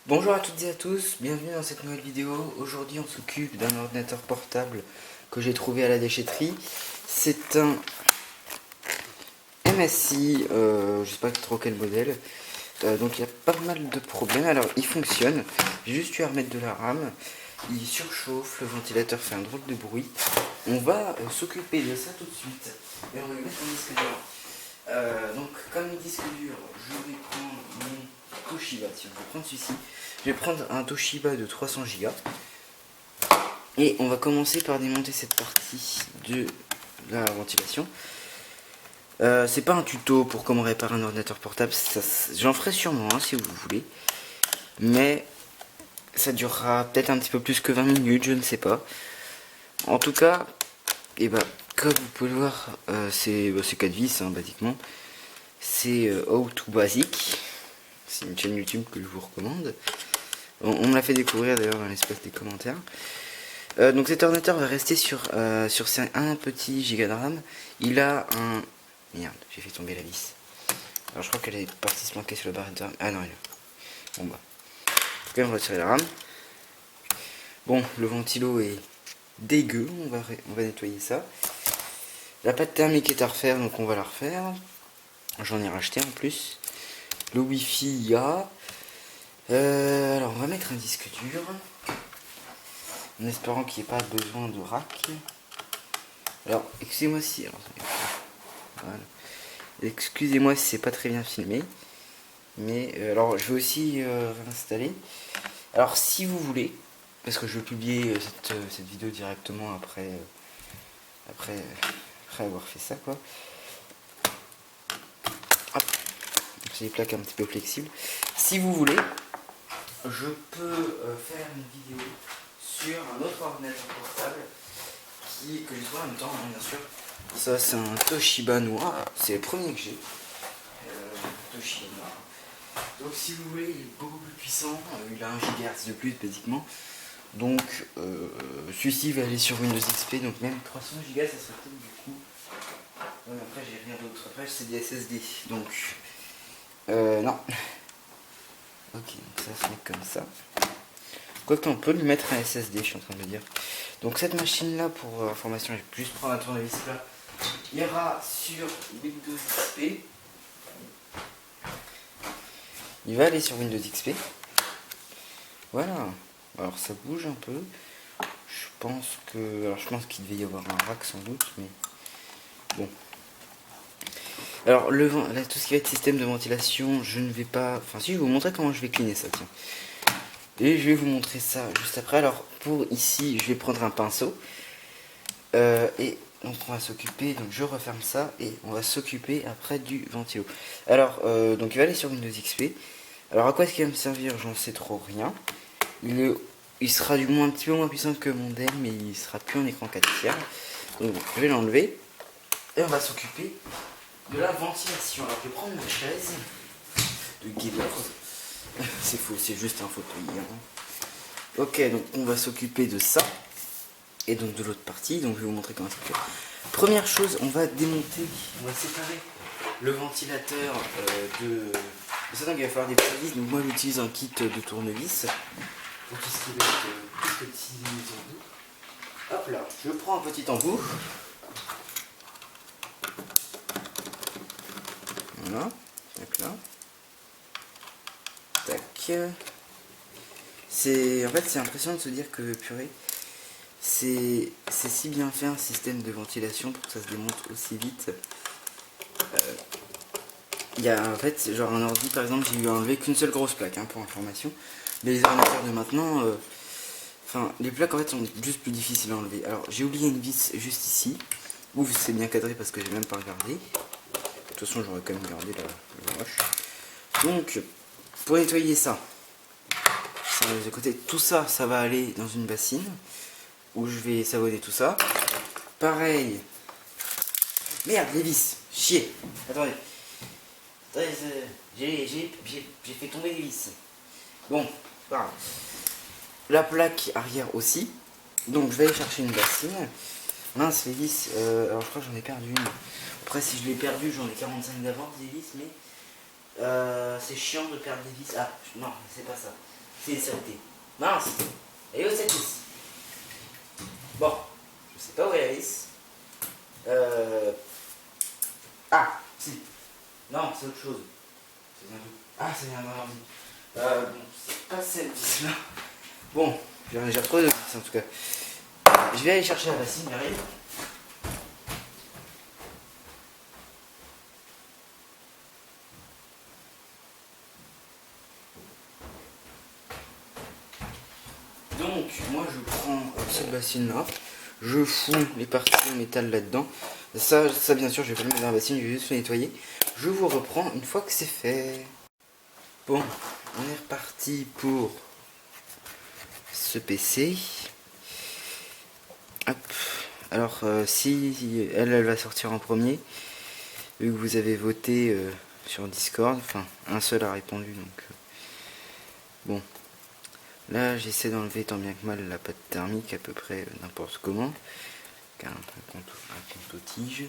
Bonjour à toutes et à tous, bienvenue dans cette nouvelle vidéo. Aujourd'hui on s'occupe d'un ordinateur portable que j'ai trouvé à la déchetterie. C'est un MSI, je sais pas trop quel modèle, donc il y a pas mal de problèmes. Alors il fonctionne, j'ai juste eu à remettre de la RAM, il surchauffe, le ventilateur fait un drôle de bruit. On va s'occuper de ça tout de suite et on va lui mettre un disque dur. Donc comme disque dur, je vais prendre mon Toshiba, tiens, je vais prendre celui-ci. Je vais prendre un Toshiba de 300 Go et on va commencer par démonter cette partie de la ventilation. C'est pas un tuto pour comment réparer un ordinateur portable, j'en ferai sûrement un si vous voulez, mais ça durera peut-être un petit peu plus que 20 minutes, je ne sais pas. En tout cas, et bah, comme vous pouvez le voir, c'est 4 vis hein, basiquement. C'est How to Basic, c'est une chaîne YouTube que je vous recommande. On me l'a fait découvrir d'ailleurs dans l'espace des commentaires. Donc cet ordinateur va rester sur un petit giga de RAM. Il a un... Merde, j'ai fait tomber la vis. Alors je crois qu'elle est partie se planquer sur le barre de RAM. Ah non, elle est... Bon bah. En tout cas, on va retirer la RAM. Bon, le ventilo est dégueu, on va nettoyer ça. La pâte thermique est à refaire, donc on va la refaire. J'en ai racheté en plus. Le wifi il y a. Alors on va mettre un disque dur. En espérant qu'il n'y ait pas besoin de rack. Alors excusez-moi si. Alors, voilà. Excusez-moi si c'est pas très bien filmé. Mais alors je vais aussi réinstaller. Alors si vous voulez, parce que je vais publier cette vidéo directement après avoir fait ça quoi. C'est des plaques un petit peu flexibles. Si vous voulez, je peux faire une vidéo sur un autre ordinateur portable que je vois en même temps, hein, bien sûr. Ça, c'est un Toshiba noir. C'est le premier que j'ai. Toshiba noir. Donc, si vous voulez, il est beaucoup plus puissant. Il a 1 GHz de plus, basiquement. Donc, celui-ci va aller sur Windows XP. Donc, même 300 Go, ça serait peut-être du coup. Ouais, après, j'ai rien d'autre. Après, c'est des SSD. Donc, non. Ok, donc ça se met comme ça. Quoique on peut lui mettre un SSD, je suis en train de me dire. Donc cette machine là, pour information, je vais juste prendre un tournevis là, ira sur Windows XP. Il va aller sur Windows XP. Voilà. Alors ça bouge un peu. Je pense qu'il devait y avoir un rack sans doute, mais bon. Alors là, tout ce qui va être système de ventilation, je ne vais pas. Enfin si, je vais vous montrer comment je vais cleaner ça, tiens. Et je vais vous montrer ça juste après. Alors pour ici, je vais prendre un pinceau. Et donc on va s'occuper, donc je referme ça et on va s'occuper après du ventilo. Alors donc il va aller sur Windows XP. Alors à quoi est-ce qu'il va me servir? J'en sais trop rien. Il sera du moins un petit peu moins puissant que mon Dell, mais il sera plus en écran 4 tiers. Donc je vais l'enlever et on va s'occuper de la ventilation. Alors je vais prendre ma chaise de gamer. C'est faux, c'est juste un fauteuil. Hein. Ok, donc on va s'occuper de ça. Et donc de l'autre partie, donc je vais vous montrer comment c'est fait. Première chose, on va démonter, on va séparer le ventilateur de... C'est vrai qu'il va falloir des petites vis, donc moi j'utilise un kit de tournevis pour tout ce qui va être petits embouts. Hop là, je prends un petit embout. Voilà, tac là. Tac. En fait c'est impressionnant de se dire que purée, c'est si bien fait un système de ventilation pour que ça se démonte aussi vite. Il y a en fait genre un ordi par exemple, j'ai eu à enlever qu'une seule grosse plaque hein, pour information. Mais les ordinateurs de maintenant, enfin les plaques en fait sont juste plus difficiles à enlever. Alors j'ai oublié une vis juste ici. Ouf, c'est bien cadré parce que j'ai même pas regardé. De toute façon j'aurais quand même gardé le rush. Donc pour nettoyer ça de côté, tout ça, ça va aller dans une bassine où je vais savonner tout ça. Pareil. Merde, les vis. Chier. Attendez. J'ai fait tomber les vis. Bon, voilà. La plaque arrière aussi. Donc je vais aller chercher une bassine. Mince, les vis. Alors je crois que j'en ai perdu une. Après, si je l'ai perdu, j'en ai 45 d'avance des vis, mais c'est chiant de perdre des vis. Ah, non, c'est pas ça. C'est une saleté. Mince. Elle est où cette vis? Bon, je sais pas où est la vis. Ah, si. Non, c'est autre chose. C'est bien tout. Ah, c'est bien mardi. Bon, c'est pas cette vis-là. Bon, j'ai retrouvé deux vis en tout cas. Je vais aller chercher la bassine, j'arrive. Donc, moi je prends cette bassine-là, je fonds les parties en métal là-dedans. Ça bien sûr, je vais pas le mettre dans la bassine, je vais juste le nettoyer. Je vous reprends une fois que c'est fait. Bon, on est reparti pour ce PC. Hop. Alors, si elle va sortir en premier, vu que vous avez voté sur Discord, enfin, un seul a répondu, donc bon. Là, j'essaie d'enlever tant bien que mal la pâte thermique à peu près n'importe comment. Un coton-tige.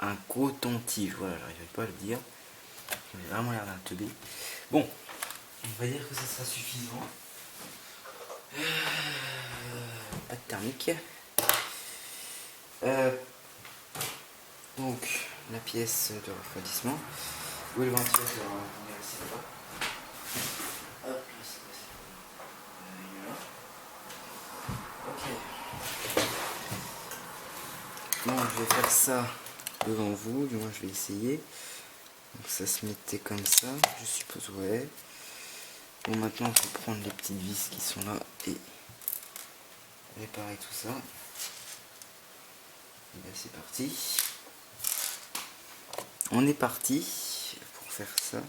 Un coton-tige, voilà, j'arrivais pas à le dire. J'ai vraiment l'air d'un teubé. Bon, on va dire que ça sera suffisant. Pâte thermique. Donc, la pièce de refroidissement. Où est le ventilateur? Hop, ok. Bon, je vais faire ça devant vous, du moins je vais essayer. Donc ça se mettait comme ça, je suppose, ouais. Bon, maintenant il faut prendre les petites vis qui sont là et réparer tout ça. Et bien c'est parti. On est parti pour faire ça.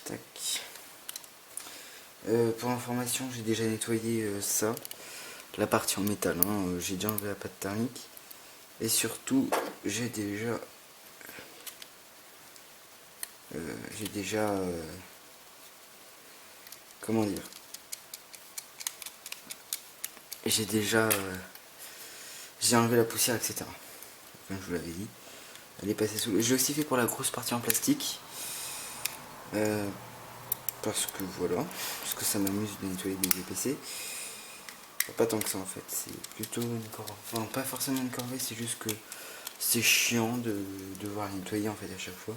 Tac. Pour information, j'ai déjà nettoyé ça, la partie en métal, hein. J'ai déjà enlevé la pâte thermique. Et surtout, j'ai déjà comment dire, j'ai enlevé la poussière, etc. Comme je vous l'avais dit, elle est passée sous. J'ai aussi fait pour la grosse partie en plastique, parce que voilà, parce que ça m'amuse de nettoyer des PC. Pas tant que ça en fait, c'est plutôt une corvée, enfin pas forcément une corvée, c'est juste que c'est chiant de devoir nettoyer en fait à chaque fois.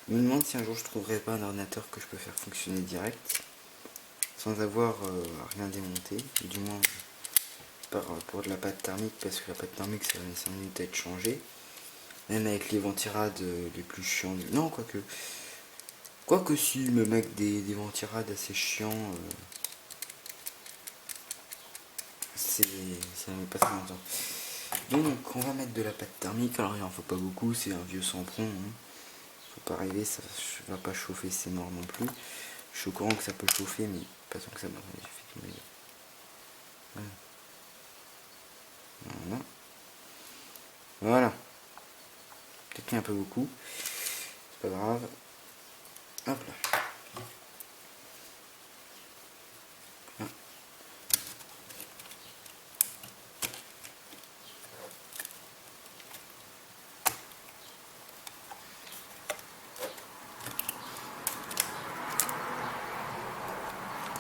Je me demande si un jour je trouverai pas un ordinateur que je peux faire fonctionner direct sans avoir rien démonté, ou du moins pour de la pâte thermique, parce que la pâte thermique ça va 5 minutes à être changé, même avec les ventirades les plus chiants. Non, quoique si, même avec des ventirades assez chiants, ça met pas très longtemps. Donc on va mettre de la pâte thermique, alors il en faut pas beaucoup, c'est un vieux Sempron, hein. Faut pas rêver, ça va pas chauffer, c'est mort non plus. Je suis au courant que ça peut chauffer, mais pas tant que ça. Voilà. Voilà. Peut-être qu'il y a un peu beaucoup. C'est pas grave. Hop là.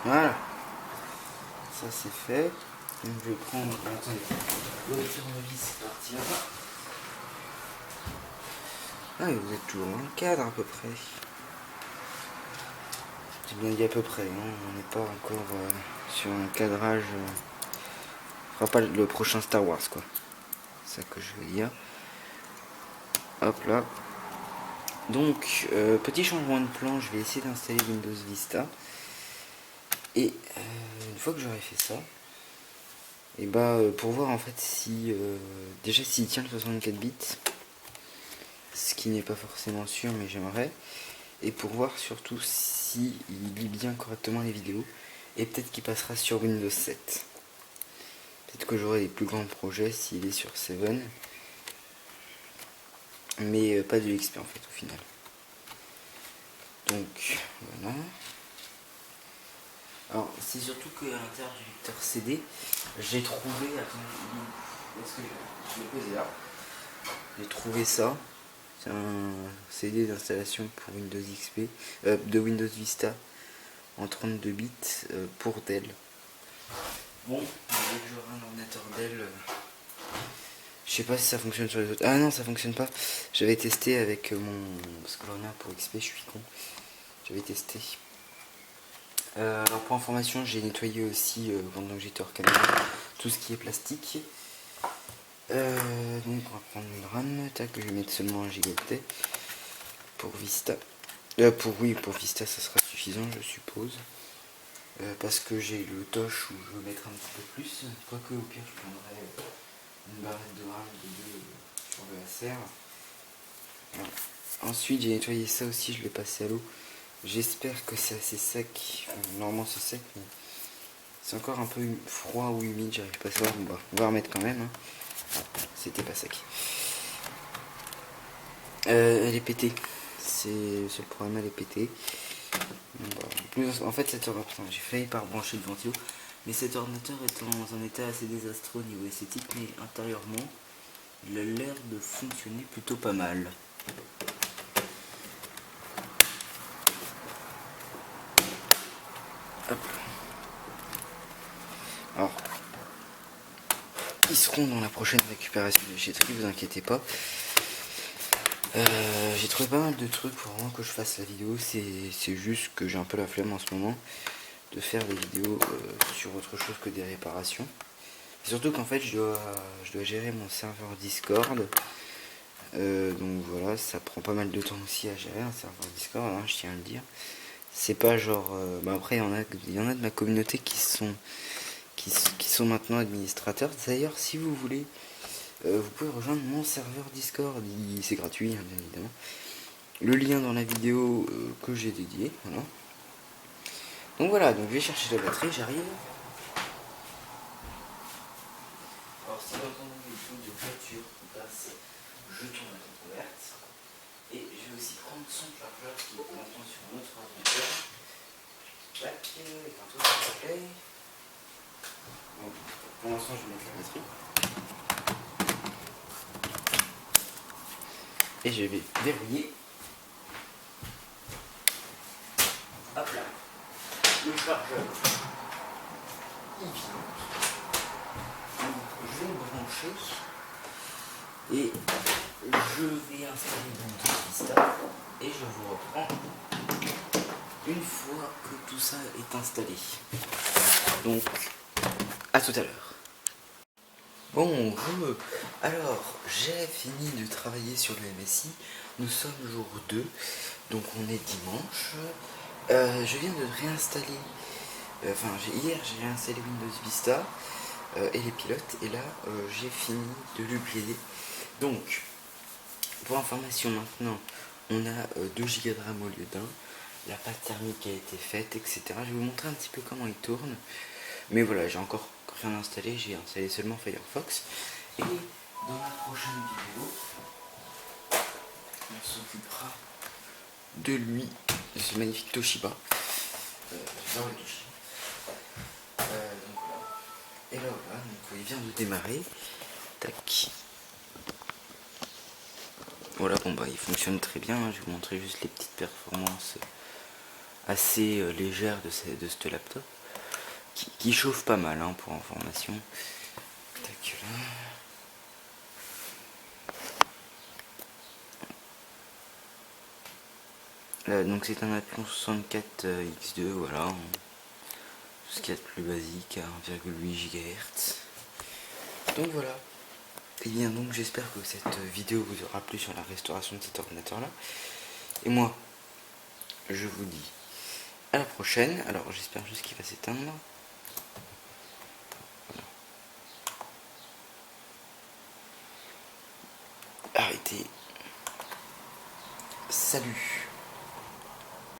Voilà. Ça c'est fait. Donc je vais prendre. Attendez. L'autre tournevis, c'est parti là-bas. Ah, et vous êtes toujours dans le cadre à peu près. J'ai bien dit à peu près, hein. On n'est pas encore sur un cadrage. On fera pas le prochain Star Wars quoi. C'est ça que je veux dire. Hop là. Donc, petit changement de plan, je vais essayer d'installer Windows Vista. Et une fois que j'aurai fait ça, et bah pour voir en fait si déjà s'il tient le 64 bits, ce qui n'est pas forcément sûr mais j'aimerais, et pour voir surtout si il lit bien correctement les vidéos, et peut-être qu'il passera sur Windows 7. Peut-être que j'aurai des plus grands projets s'il est sur 7, mais pas de XP en fait au final. Donc voilà. Alors c'est surtout qu'à l'intérieur du lecteur CD, j'ai trouvé, attendez, est-ce que je l'ai posé là? J'ai trouvé ça. C'est un CD d'installation pour Windows XP, de Windows Vista en 32 bits pour Dell. Bon, dès que j'aurai un ordinateur Dell, je sais pas si ça fonctionne sur les autres. Ah non, ça fonctionne pas. J'avais testé avec mon... Parce que j'en ai un pour XP, je suis con. J'avais testé. Alors pour information, j'ai nettoyé aussi, pendant que j'étais hors caméra, tout ce qui est plastique. Donc on va prendre une RAM, tac, je vais mettre seulement 1 gigaoctet pour Vista. Pour Vista ça sera suffisant je suppose. Parce que j'ai le Tosh où je veux mettre un petit peu plus. Quoique au pire je prendrais une barrette de RAM de 2 sur le Acer. Voilà. Ensuite j'ai nettoyé ça aussi, je l'ai passé à l'eau. J'espère que c'est assez sec. Enfin, normalement c'est sec mais c'est encore un peu froid ou humide, j'arrive pas à savoir. Bon, bah, on va remettre quand même. Hein. C'était pas sec. Elle est pétée. C'est le problème, elle est pétée. En fait, cet ordinateur, j'ai failli par brancher le ventilo, mais cet ordinateur est dans un état assez désastreux au niveau esthétique, mais intérieurement, il a l'air de fonctionner plutôt pas mal. Hop. Alors, ils seront dans la prochaine récupération de déchetterie, vous inquiétez pas. J'ai trouvé pas mal de trucs pour vraiment que je fasse la vidéo, c'est juste que j'ai un peu la flemme en ce moment de faire des vidéos sur autre chose que des réparations. Et surtout qu'en fait je dois gérer mon serveur Discord. Donc voilà, ça prend pas mal de temps aussi à gérer un serveur Discord, hein, je tiens à le dire. C'est pas genre... après il y en a de ma communauté qui sont maintenant administrateurs. D'ailleurs si vous voulez, vous pouvez rejoindre mon serveur Discord, c'est gratuit hein, bien évidemment. Le lien dans la vidéo que j'ai dédiée, voilà. Donc voilà, donc je vais chercher la batterie, j'arrive. Alors si vous entendez des bruits de voiture qui passent, je tourne la porte ouverte. Et je vais aussi prendre son chargeur qui est maintenant sur un autre ordinateur. Tac, et tantôt ça se plaît. Bon, pour l'instant je vais mettre la batterie. Et je vais verrouiller. Hop là. Le chargeur. Il vient. Je vais le brancher. Et je vais installer mon Vista. Et je vous reprends une fois que tout ça est installé. Donc, à tout à l'heure. Bon, alors, j'ai fini de travailler sur le MSI. Nous sommes jour 2, donc on est dimanche. Je viens de réinstaller, hier j'ai réinstallé Windows Vista et les pilotes, et là j'ai fini de l'upgrader. Donc, pour information maintenant, on a 2 Go de RAM au lieu d'un. La pâte thermique a été faite, etc. Je vais vous montrer un petit peu comment il tourne. Mais voilà, j'ai encore rien installé, j'ai installé seulement Firefox. Et dans la prochaine vidéo, on s'occupera de lui, de ce magnifique Toshiba. J'adore le Toshiba. Donc voilà. Et là voilà, donc il vient de démarrer. Tac. Voilà, bon bah il fonctionne très bien. Je vais vous montrer juste les petites performances assez légères de ce laptop. Qui chauffe pas mal hein, pour information. Tac là. Donc c'est un Athlon 64 X2, voilà. Tout ce qu'il y a de plus basique à 1,8 GHz. Donc voilà. Et bien donc j'espère que cette vidéo vous aura plu sur la restauration de cet ordinateur là. Et moi, je vous dis à la prochaine. Alors j'espère juste qu'il va s'éteindre. Voilà. Arrêtez. Salut.